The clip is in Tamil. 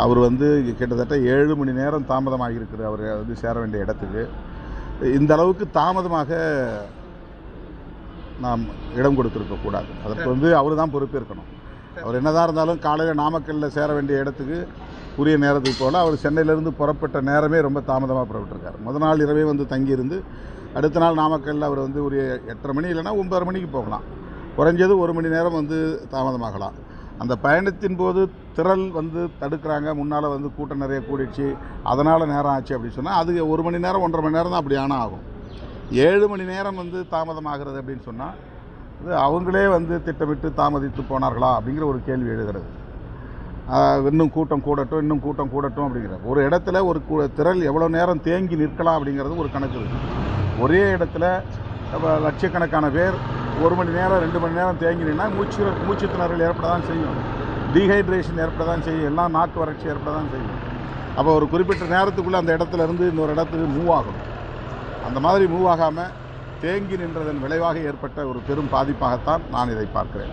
அவர் வந்து கிட்டத்தட்ட 7 மணி நேரம் தாமதமாக இருக்குது அவர் வந்து சேர வேண்டிய இடத்துக்கு. இந்த அளவுக்கு தாமதமாக நாம் இடம் கொடுத்துருக்கக்கூடாது. அதற்கு வந்து அவர் தான் பொறுப்பேற்கணும். அவர் என்னதான் இருந்தாலும் காலையில் நாமக்கல்லில் சேர வேண்டிய இடத்துக்கு உரிய நேரத்துக்கு போல் அவர் சென்னையிலேருந்து புறப்பட்ட நேரமே ரொம்ப தாமதமாக புறப்பட்டிருக்கார். முதல் நாள் இரவே வந்து தங்கியிருந்து அடுத்த நாள் நாமக்கல்லில் அவர் வந்து ஒரு 8:30 மணி இல்லைன்னா 9:30 மணிக்கு போகலாம். குறைஞ்சது 1 மணி நேரம் வந்து தாமதமாகலாம். அந்த பயணத்தின் போது திரள் வந்து தடுக்கிறாங்க, முன்னால் வந்து கூட்டம் நிறைய கூடிடுச்சு, அதனால் நேரம் ஆச்சு அப்படின்னு சொன்னால் அது 1 மணி நேரம் 1.5 மணி நேரம் தான் அப்படி ஆனால் ஆகும். 7 மணி நேரம் வந்து தாமதமாகிறது அப்படின்னு சொன்னால் அது அவங்களே வந்து திட்டமிட்டு தாமதித்து போனார்களா அப்படிங்கிற ஒரு கேள்வி எழுகிறது. இன்னும் கூட்டம் கூடட்டும் அப்படிங்கிற ஒரு இடத்துல ஒரு திரள் எவ்வளோ நேரம் தேங்கி நிற்கலாம் அப்படிங்கிறது ஒரு கணக்கு இருக்குது. ஒரே இடத்துல லட்சக்கணக்கான பேர் 1 மணி நேரம் 2 மணி நேரம் தேங்கி நின்னா மூச்சு திணறல் ஏற்பட தான் செய்யும், டீஹைட்ரேஷன் ஏற்பட தான் செய்யும், எல்லாம் நாக்கு வறட்சி ஏற்பட தான் செய்யும். அப்போ ஒரு குறிப்பிட்ட நேரத்துக்குள்ளே அந்த இடத்துல இருந்து இன்னொரு இடத்துக்கு மூவ் ஆகணும். அந்த மாதிரி மூவ் ஆகாமல் தேங்கி நின்றதன் விளைவாக ஏற்பட்ட ஒரு பெரும் பாதிப்பாகத்தான் நான் இதை பார்க்கிறேன்.